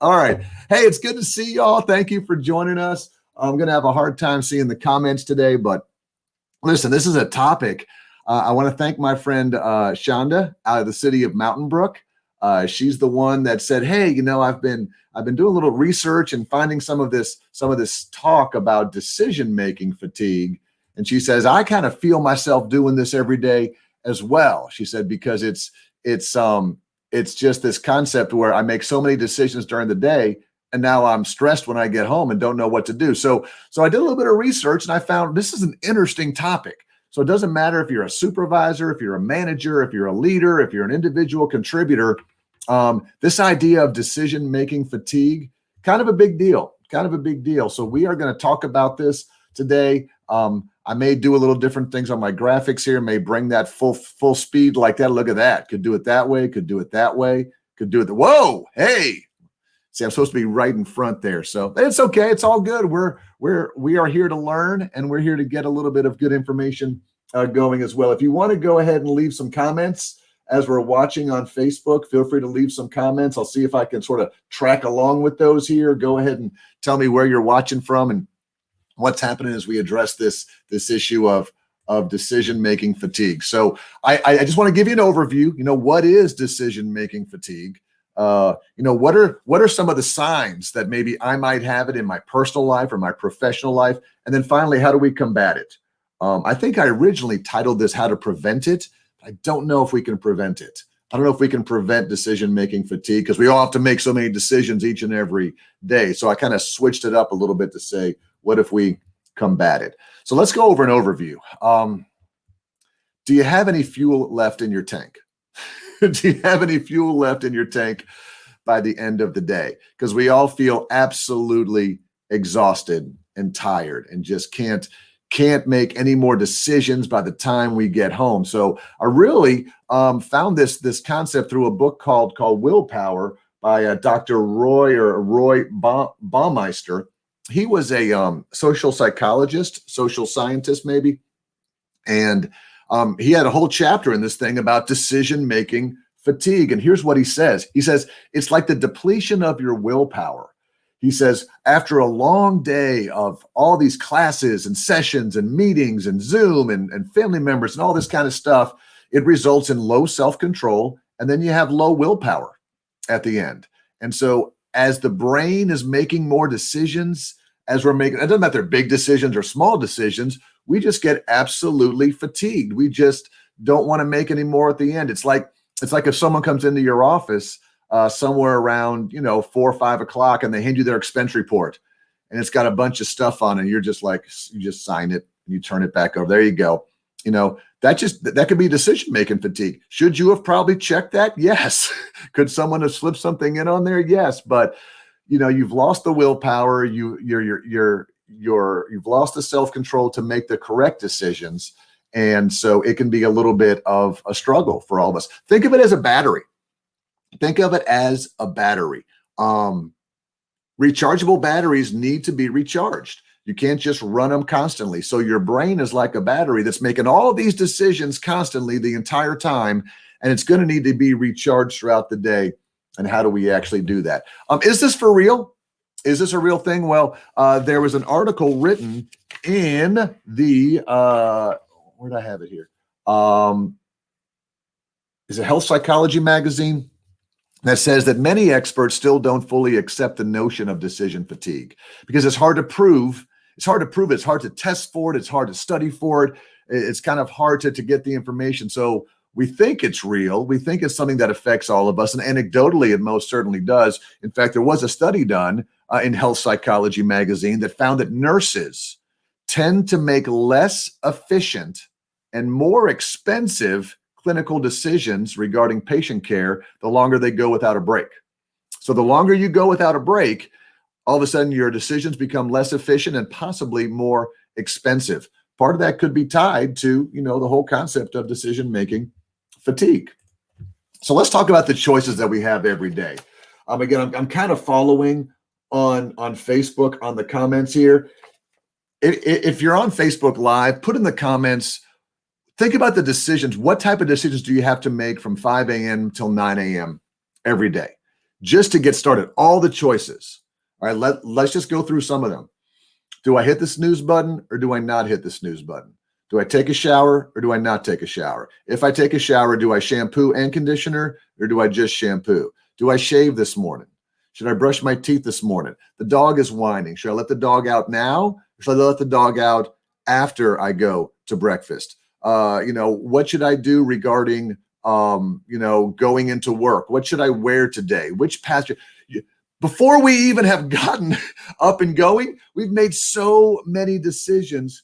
All right. Hey, it's good to see y'all. Thank you for joining us. I'm going to have a hard time seeing the comments today, but listen, this is a topic. I want to thank my friend Shonda out of the city of Mountain Brook. She's the one that said, "Hey, I've been doing a little research and finding some of this talk about decision making fatigue." And she says, "I kind of feel myself doing this every day as well." She said because it's just this concept where I make so many decisions during the day, and now I'm stressed when I get home and don't know what to do. So I did a little bit of research and I found this is an interesting topic. So it doesn't matter if you're a supervisor, if you're a manager, if you're a leader, if you're an individual contributor, this idea of decision-making fatigue, kind of a big deal. So we are going to talk about this today. I may do a little different things on my graphics here, may bring that full speed like that. Look at that. Could do it that way, could do it that way, could do it. Whoa, hey. See, I'm supposed to be right in front there. So it's okay. It's all good. We are here to learn, and we're here to get a little bit of good information going as well. If you want to go ahead and leave some comments as we're watching on Facebook, feel free to leave some comments. I'll see if I can sort of track along with those here. Go ahead and tell me where you're watching from and what's happening as we address this issue of decision-making fatigue. So I just want to give you an overview. What is decision-making fatigue? What are some of the signs that maybe I might have it in my personal life or my professional life? And then finally, how do we combat it? I think I originally titled this How to Prevent It. I don't know if we can prevent it. I don't know if we can prevent decision-making fatigue because we all have to make so many decisions each and every day. So I kind of switched it up a little bit to say, what if we combat it? So let's go over an overview. Do you have any fuel left in your tank? Do you have any fuel left in your tank by the end of the day? Because we all feel absolutely exhausted and tired and just can't make any more decisions by the time we get home. So I really found this concept through a book called Willpower by Dr. Roy Baumeister. He was a social psychologist, social scientist maybe, and he had a whole chapter in this thing about decision-making fatigue. And here's what he says. He says, it's like the depletion of your willpower. He says, after a long day of all these classes and sessions and meetings and Zoom and family members and all this kind of stuff, it results in low self-control. And then you have low willpower at the end. And so as the brain is making more decisions, as we're making, it doesn't matter if they're big decisions or small decisions, we just get absolutely fatigued. We just don't want to make any more at the end. It's like if someone comes into your office somewhere around 4 or 5 o'clock and they hand you their expense report and it's got a bunch of stuff on it, and you're just like, you just sign it and you turn it back over. There you go. That could be decision-making fatigue. Should you have probably checked that? Yes. Could someone have slipped something in on there? Yes. But you've lost the willpower. You've lost the self-control to make the correct decisions. And so it can be a little bit of a struggle for all of us. Think of it as a battery. Rechargeable batteries need to be recharged. You can't just run them constantly. So your brain is like a battery that's making all of these decisions constantly the entire time, and it's going to need to be recharged throughout the day. And how do we actually do that? Is this for real? Is this a real thing? Well, there was an article written in the, where did I have it here? Is it Health Psychology magazine? That says that many experts still don't fully accept the notion of decision fatigue because it's hard to prove. It's hard to test for it. It's hard to study for it. It's kind of hard to get the information. So we think it's real. We think it's something that affects all of us. And anecdotally, it most certainly does. In fact, there was a study done in Health Psychology magazine that found that nurses tend to make less efficient and more expensive clinical decisions regarding patient care the longer they go without a break. So the longer you go without a break, all of a sudden your decisions become less efficient and possibly more expensive. Part of that could be tied to, the whole concept of decision-making fatigue. So let's talk about the choices that we have every day. Again, I'm kind of following on Facebook on the comments here. If you're on Facebook Live, put in the comments, think about the decisions. What type of decisions do you have to make from 5 a.m. till 9 a.m. every day? just to get started, all the choices. All right, let's just go through some of them. Do I hit the snooze button or do I not hit the snooze button? Do I take a shower or do I not take a shower? If I take a shower, do I shampoo and conditioner or do I just shampoo? Do I shave this morning? Should I brush my teeth this morning? The dog is whining. Should I let the dog out now or should I let the dog out after I go to breakfast? What should I do regarding, going into work? What should I wear today? Which path? Before we even have gotten up and going, we've made so many decisions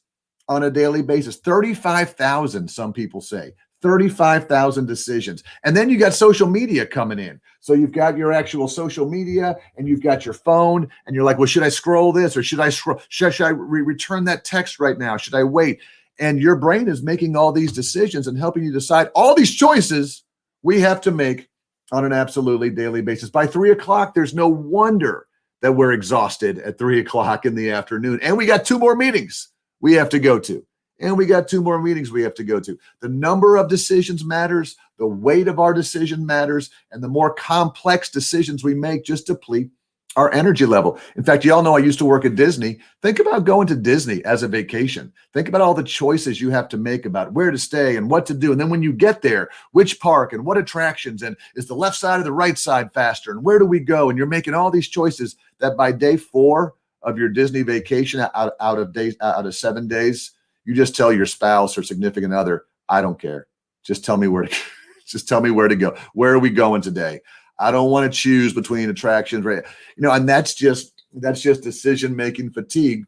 on a daily basis. 35,000, some people say. 35,000 decisions. And then you got social media coming in. So you've got your actual social media and you've got your phone and you're like, well, should I scroll this or should I scroll? Should I return that text right now? Should I wait? And your brain is making all these decisions and helping you decide all these choices we have to make on an absolutely daily basis. By 3 o'clock, there's no wonder that we're exhausted at 3 o'clock in the afternoon. And we got 2 more meetings we have to go to. And we got 2 more meetings we have to go to. The number of decisions matters. The weight of our decision matters. And the more complex decisions we make just deplete our energy level. In fact, y'all know I used to work at Disney. Think about going to Disney as a vacation. Think about all the choices you have to make about where to stay and what to do. And then when you get there, which park and what attractions and is the left side or the right side faster and where do we go? And you're making all these choices that by day 4 of your Disney vacation out of 7 days, you just tell your spouse or significant other, I don't care. Just tell me where to go. Where are we going today? I don't want to choose between attractions, right? And that's just decision-making fatigue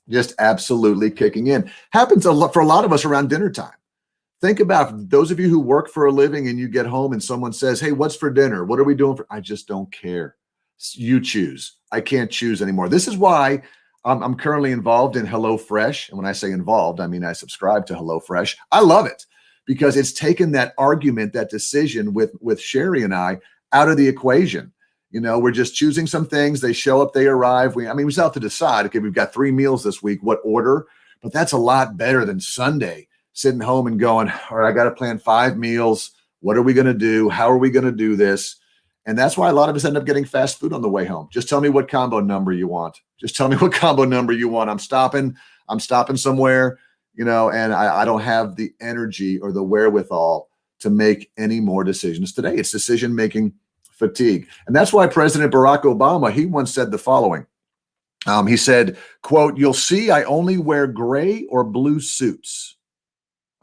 just absolutely kicking in. Happens a lot for a lot of us around dinner time. Think about those of you who work for a living and you get home and someone says, hey, what's for dinner? What are we doing I just don't care. You choose. I can't choose anymore. This is why I'm currently involved in HelloFresh. And when I say involved, I mean I subscribe to HelloFresh. I love it because it's taken that argument, that decision with Sherry and I out of the equation. We're just choosing some things. They show up, they arrive. We still have to decide, okay, we've got 3 meals this week, what order? But that's a lot better than Sunday sitting home and going, all right, I got to plan 5 meals. What are we going to do? How are we going to do this? And that's why a lot of us end up getting fast food on the way home. Just tell me what combo number you want. Just tell me what combo number you want. I'm stopping somewhere, and I don't have the energy or the wherewithal to make any more decisions today. It's decision-making fatigue. And that's why President Barack Obama, he once said the following. He said, quote, you'll see I only wear gray or blue suits.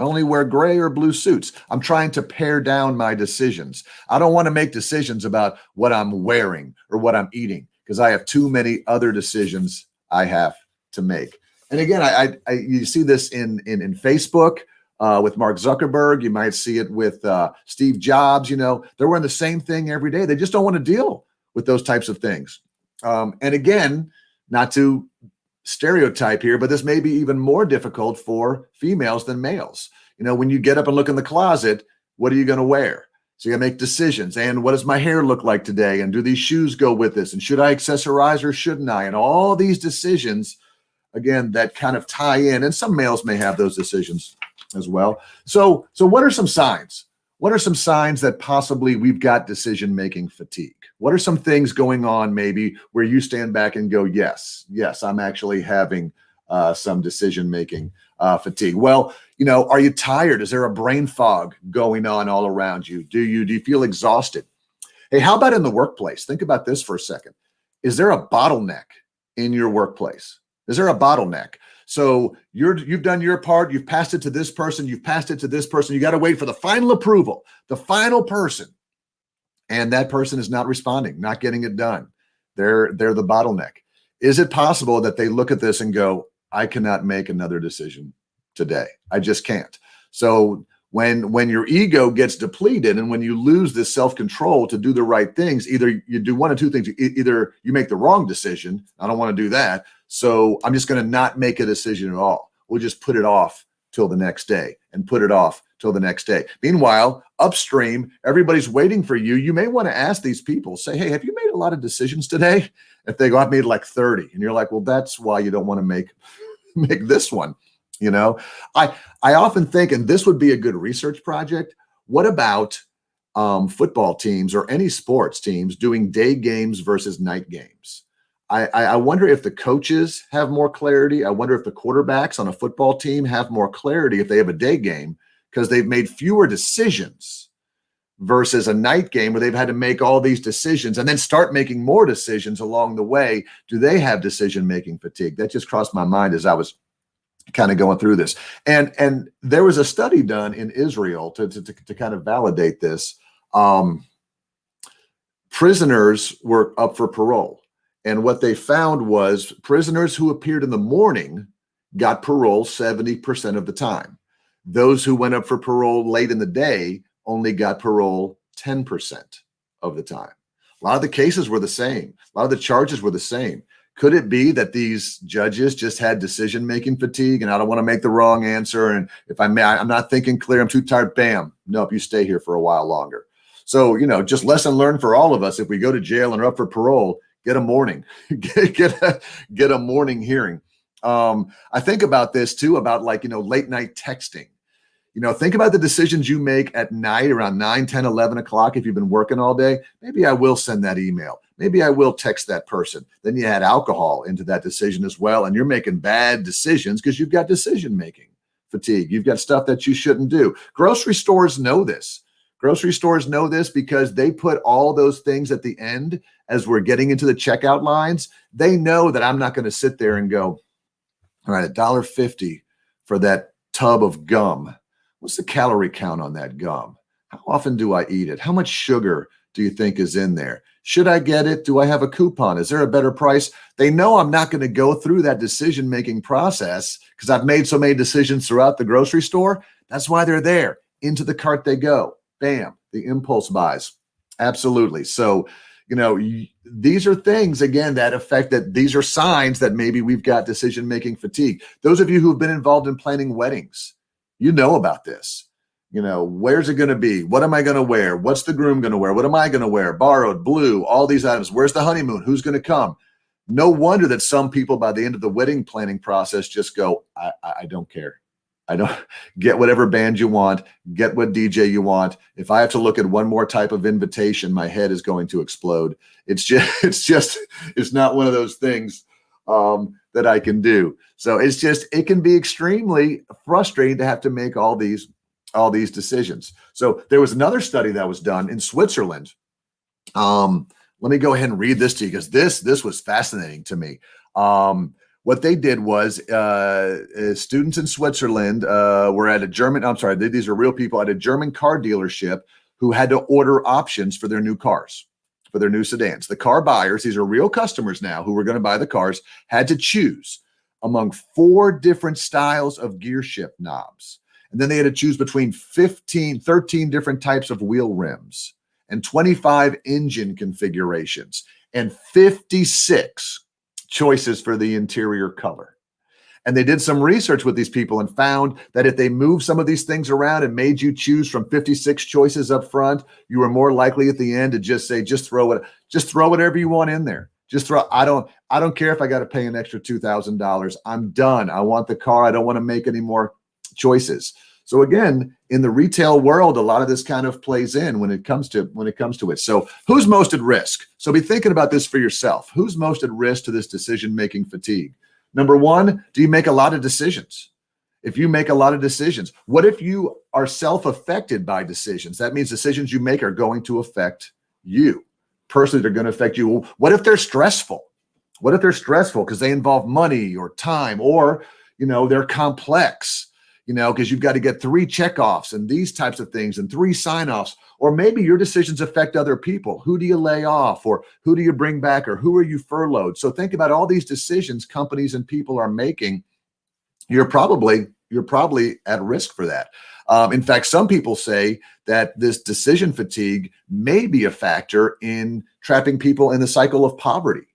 I only wear gray or blue suits. I'm trying to pare down my decisions. I don't want to make decisions about what I'm wearing or what I'm eating because I have too many other decisions I have to make. And again, you see this in Facebook with Mark Zuckerberg. You might see it with Steve Jobs. They're wearing the same thing every day. They just don't want to deal with those types of things. And again, not to stereotype here, but this may be even more difficult for females than males. When you get up and look in the closet, what are you going to wear? So you got to make decisions. And what does my hair look like today? And do these shoes go with this? And should I accessorize or shouldn't I? And all these decisions, again, that kind of tie in. And some males may have those decisions as well. So what are some signs? What are some signs that possibly we've got decision-making fatigue? What are some things going on maybe where you stand back and go, yes, I'm actually having some decision-making fatigue? Well, are you tired? Is there a brain fog going on all around you? Do you feel exhausted? Hey, how about in the workplace? Think about this for a second. Is there a bottleneck in your workplace? Is there a bottleneck? So you've done your part. You've passed it to this person. You've passed it to this person. You got to wait for the final approval, the final person. And that person is not responding, not getting it done. They're the bottleneck. Is it possible that they look at this and go, I cannot make another decision today. I just can't. So when your ego gets depleted and when you lose this self-control to do the right things, either you do one of two things. Either you make the wrong decision. I don't want to do that. So I'm just going to not make a decision at all. We'll just put it off till the next day and put it off till the next day. Meanwhile, upstream, everybody's waiting for you. You may want to ask these people, say, hey, have you made a lot of decisions today? If they go, I've made like 30. And you're like, well, that's why you don't want to make this one. I often think, and this would be a good research project. What about football teams or any sports teams doing day games versus night games. I wonder if the coaches have more clarity. I wonder if the quarterbacks on a football team have more clarity if they have a day game, because they've made fewer decisions versus a night game where they've had to make all these decisions and then start making more decisions along the way. Do they have decision-making fatigue? That just crossed my mind as I was kind of going through this. And there was a study done in Israel to kind of validate this. Prisoners were up for parole. And what they found was prisoners who appeared in the morning got parole 70% of the time. Those who went up for parole late in the day only got parole 10% of the time. A lot of the cases were the same. A lot of the charges were the same. Could it be that these judges just had decision-making fatigue and I don't want to make the wrong answer? And if I'm not thinking clear, I'm too tired, bam, nope, you stay here for a while longer. So, just lesson learned for all of us. If we go to jail and are up for parole, get a morning, get a morning hearing. I think about this too, about late night texting. Think about the decisions you make at night around 9, 10, 11 o'clock. If you've been working all day, maybe I will send that email. Maybe I will text that person. Then you add alcohol into that decision as well. And you're making bad decisions because you've got decision-making fatigue. You've got stuff that you shouldn't do. Grocery stores know this. Grocery stores know this because they put all those things at the end as we're getting into the checkout lines. They know that I'm not going to sit there and go, all right, $1.50 for that tub of gum. What's the calorie count on that gum? How often do I eat it? How much sugar do you think is in there? Should I get it? Do I have a coupon? Is there a better price? They know I'm not going to go through that decision-making process because I've made so many decisions throughout the grocery store. That's why they're there. Into the cart they go. Bam, the impulse buys. Absolutely. So, these are things, again, that affect that. These are signs that maybe we've got decision-making fatigue. Those of you who have been involved in planning weddings, you know about this. Where's it going to be? What am I going to wear? What's the groom going to wear? What am I going to wear? Borrowed, blue, all these items. Where's the honeymoon? Who's going to come? No wonder that some people by the end of the wedding planning process just go, I don't care. I don't get whatever band you want, get what DJ you want. If I have to look at one more type of invitation, my head is going to explode. It's not one of those things that I can do. So it can be extremely frustrating to have to make all these decisions. So there was another study that was done in Switzerland. Let me go ahead and read this to you because this was fascinating to me. What they did was students in Switzerland were at these are real people at a German car dealership who had to order options for their new cars, for their new sedans. The car buyers, these are real customers now who were going to buy the cars, had to choose among 4 different styles of gear shift knobs. And then they had to choose between 13 different types of wheel rims and 25 engine configurations and 56 choices for the interior color. And they did some research with these people and found that if they moved some of these things around and made you choose from 56 choices up front, you were more likely at the end to just say, just throw whatever you want in there. I don't care if I got to pay an extra $2,000. I'm done. I want the car. I don't want to make any more choices. So again, in the retail world, a lot of this kind of plays in when it comes to it. So who's most at risk? So be thinking about this for yourself. Who's most at risk to this decision-making fatigue? Number one, do you make a lot of decisions? If you make a lot of decisions, what if you are self-affected by decisions? That means decisions you make are going to affect you. Personally, they're going to affect you. What if they're stressful? What if they're stressful because they involve money or time, or, they're complex? Because you've got to get 3 checkoffs and these types of things and 3 sign-offs. Or maybe your decisions affect other people. Who do you lay off, or who do you bring back, or who are you furloughed? So think about all these decisions companies and people are making. You're probably at risk for that. In fact, some people say that this decision fatigue may be a factor in trapping people in the cycle of poverty.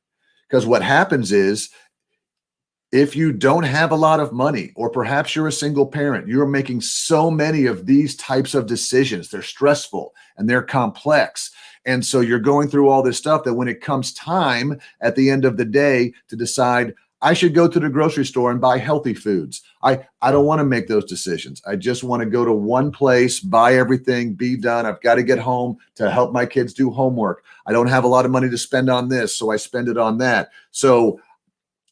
Because what happens is, if you don't have a lot of money, or perhaps you're a single parent, you're making so many of these types of decisions. They're stressful and they're complex. And so you're going through all this stuff that when it comes time at the end of the day to decide, I should go to the grocery store and buy healthy foods. I don't want to make those decisions. I just want to go to one place, buy everything, be done. I've got to get home to help my kids do homework. I don't have a lot of money to spend on this, so I spend it on that. So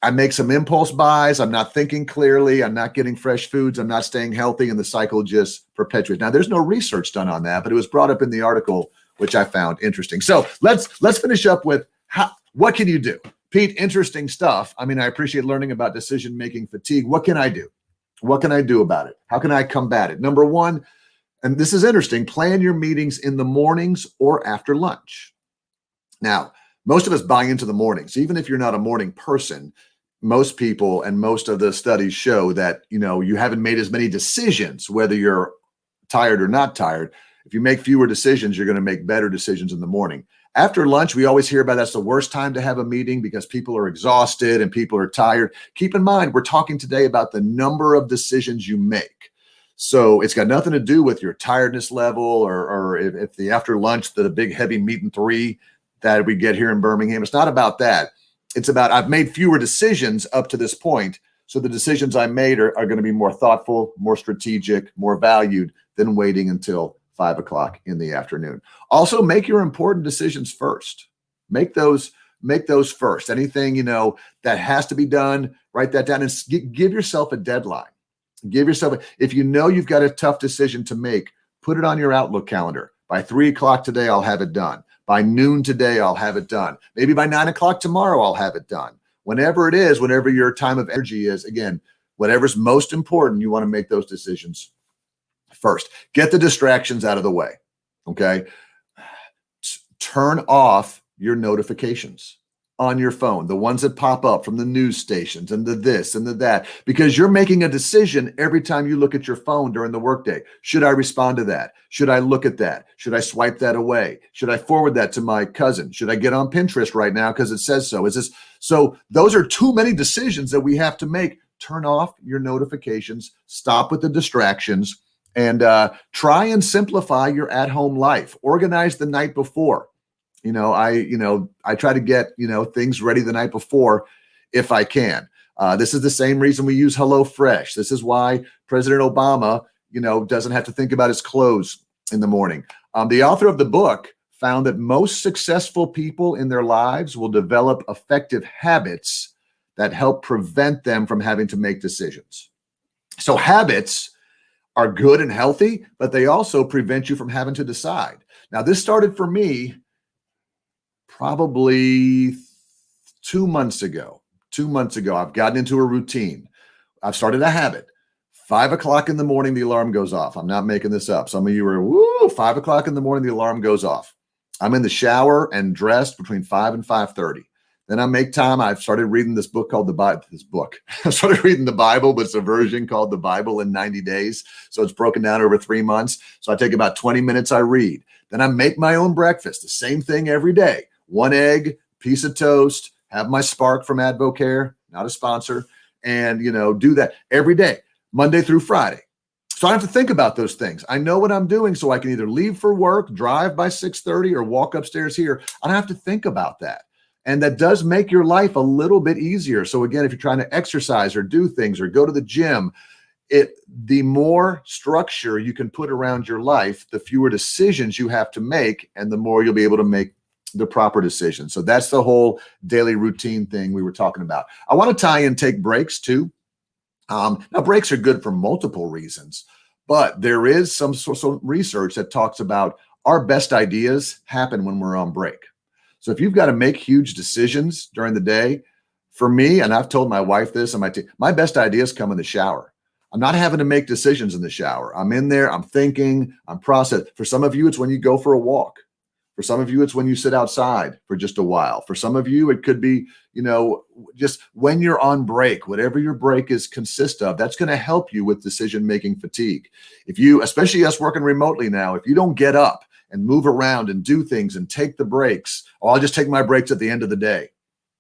I make some impulse buys. I'm not thinking clearly. I'm not getting fresh foods. I'm not staying healthy, and the cycle just perpetuates. Now, there's no research done on that, but it was brought up in the article, which I found interesting. So let's finish up with what can you do? Pete, interesting stuff. I mean, I appreciate learning about decision-making fatigue. What can I do? What can I do about it? How can I combat it? Number one, and this is interesting, plan your meetings in the mornings or after lunch. Now, most of us buy into the mornings. Even if you're not a morning person, most people and most of the studies show that, you haven't made as many decisions, whether you're tired or not tired. If you make fewer decisions, you're going to make better decisions in the morning. After lunch, we always hear about that's the worst time to have a meeting because people are exhausted and people are tired. Keep in mind, we're talking today about the number of decisions you make. So it's got nothing to do with your tiredness level or if the after lunch, the big heavy meeting 3 that we get here in Birmingham. It's not about that. It's about I've made fewer decisions up to this point. So the decisions I made are going to be more thoughtful, more strategic, more valued than waiting until 5 o'clock in the afternoon. Also, make your important decisions first. Make those first. Anything, that has to be done, write that down and give yourself a deadline. If you've got a tough decision to make, put it on your Outlook calendar. By 3 o'clock today, I'll have it done. By noon today, I'll have it done. Maybe by 9 o'clock tomorrow, I'll have it done. Whenever it is, whenever your time of energy is, again, whatever's most important, you want to make those decisions first. Get the distractions out of the way, okay? Turn off your notifications on your phone, the ones that pop up from the news stations and the this and the that, because you're making a decision every time you look at your phone during the workday. Should I respond to that? Should I look at that? Should I swipe that away? Should I forward that to my cousin? Should I get on Pinterest right now because it says so? So those are too many decisions that we have to make. Turn off your notifications, stop with the distractions, and try and simplify your at-home life. Organize the night before. I try to get, things ready the night before if I can. This is the same reason we use HelloFresh. This is why President Obama, doesn't have to think about his clothes in the morning. The author of the book found that most successful people in their lives will develop effective habits that help prevent them from having to make decisions. So habits are good and healthy, but they also prevent you from having to decide. Now, this started for me probably 2 months ago. 2 months ago, I've gotten into a routine. I've started a habit. 5 o'clock in the morning, the alarm goes off. I'm not making this up. Some of you are, 5 o'clock in the morning, the alarm goes off. I'm in the shower and dressed between 5 and 5:30. Then I make time. I've started reading this book called the Bible. I started reading the Bible, but it's a version called the Bible in 90 days. So it's broken down over 3 months. So I take about 20 minutes, I read. Then I make my own breakfast, the same thing every day. 1 egg, piece of toast, have my Spark from Advocare, not a sponsor, and, do that every day, Monday through Friday. So I don't have to think about those things. I know what I'm doing, so I can either leave for work, drive by 6:30, or walk upstairs here. I don't have to think about that. And that does make your life a little bit easier. So again, if you're trying to exercise or do things or go to the gym, the more structure you can put around your life, the fewer decisions you have to make, and the more you'll be able to make the proper decision. So that's the whole daily routine thing we were talking about. I want to tie in take breaks too. Now, breaks are good for multiple reasons, but there is some research that talks about our best ideas happen when we're on break. So if you've got to make huge decisions during the day, for me, and I've told my wife this, and my best ideas come in the shower. I'm not having to make decisions in the shower. I'm in there, I'm thinking, I'm processing. For some of you, it's when you go for a walk. For some of you, it's when you sit outside for just a while. For some of you, it could be, just when you're on break, whatever your break consist of, that's going to help you with decision-making fatigue. If you, especially us working remotely now, if you don't get up and move around and do things and take the breaks, I'll just take my breaks at the end of the day.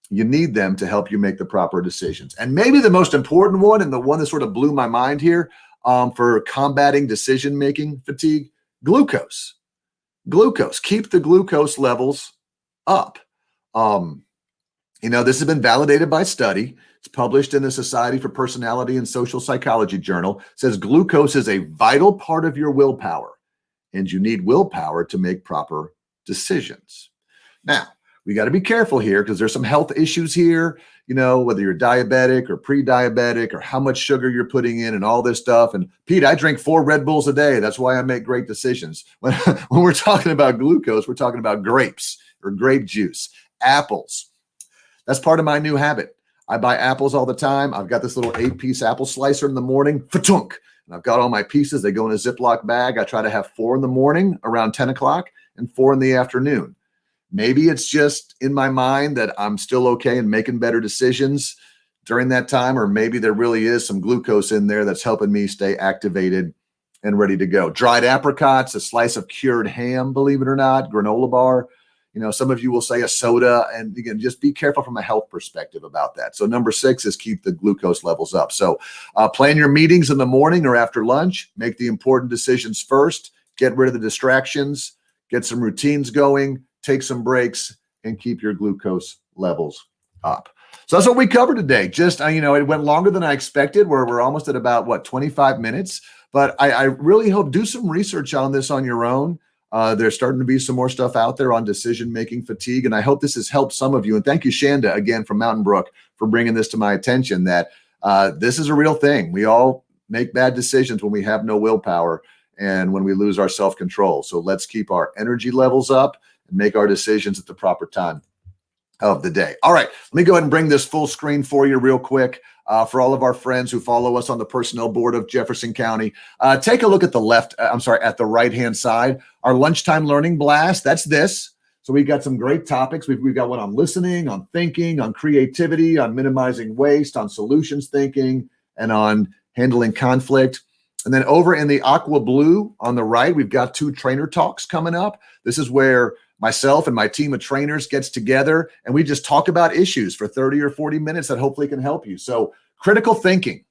You need them to help you make the proper decisions. And maybe the most important one, and the one that sort of blew my mind here for combating decision-making fatigue, glucose. Keep the glucose levels up. This has been validated by study. It's published in the Society for Personality and Social Psychology journal. It says glucose is a vital part of your willpower, and you need willpower to make proper decisions. Now, we got to be careful here because there's some health issues here, whether you're diabetic or pre-diabetic or how much sugar you're putting in and all this stuff. And Pete, I drink 4 Red Bulls a day. That's why I make great decisions. When we're talking about glucose, we're talking about grapes or grape juice, apples. That's part of my new habit. I buy apples all the time. I've got this little 8-piece apple slicer in the morning, fa-tunk. And I've got all my pieces. They go in a Ziploc bag. I try to have 4 in the morning around 10 o'clock and 4 in the afternoon. Maybe it's just in my mind that I'm still okay and making better decisions during that time, or maybe there really is some glucose in there that's helping me stay activated and ready to go. Dried apricots, a slice of cured ham, believe it or not, granola bar. Some of you will say a soda, and again, just be careful from a health perspective about that. So number 6 is keep the glucose levels up. So plan your meetings in the morning or after lunch, make the important decisions first, get rid of the distractions, get some routines going, take some breaks, and keep your glucose levels up. So that's what we covered today. Just, it went longer than I expected. We're almost at about, 25 minutes. But I really hope, do some research on this on your own. There's starting to be some more stuff out there on decision-making fatigue. And I hope this has helped some of you. And thank you, Shanda, again, from Mountain Brook, for bringing this to my attention, that this is a real thing. We all make bad decisions when we have no willpower and when we lose our self-control. So let's keep our energy levels up and make our decisions at the proper time of the day. All right, let me go ahead and bring this full screen for you real quick. For all of our friends who follow us on the personnel board of Jefferson County, take a look at at the right-hand side. Our lunchtime learning blast, that's this. So we've got some great topics. We've got one on listening, on thinking, on creativity, on minimizing waste, on solutions thinking, and on handling conflict. And then over in the aqua blue on the right, we've got 2 trainer talks coming up. This is where myself and my team of trainers gets together and we just talk about issues for 30 or 40 minutes that hopefully can help you. So critical thinking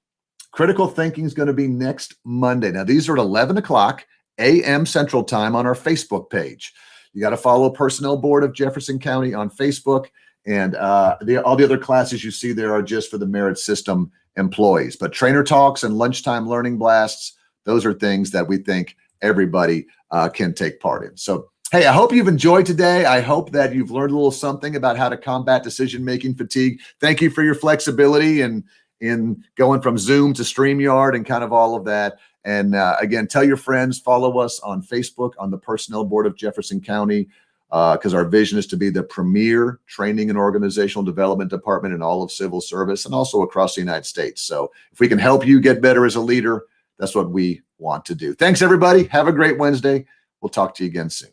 is going to be next Monday. Now, these are at 11 o'clock a.m. Central Time on our Facebook page. You got to follow Personnel Board of Jefferson County on Facebook. And all the other classes you see there are just for the merit system employees. But trainer talks and lunchtime learning blasts, those are things that we think everybody can take part in. So, hey, I hope you've enjoyed today. I hope that you've learned a little something about how to combat decision-making fatigue. Thank you for your flexibility and in going from Zoom to StreamYard and kind of all of that. And again, tell your friends, follow us on Facebook on the Personnel Board of Jefferson County, because our vision is to be the premier training and organizational development department in all of civil service and also across the United States. So if we can help you get better as a leader, that's what we want to do. Thanks, everybody. Have a great Wednesday. We'll talk to you again soon.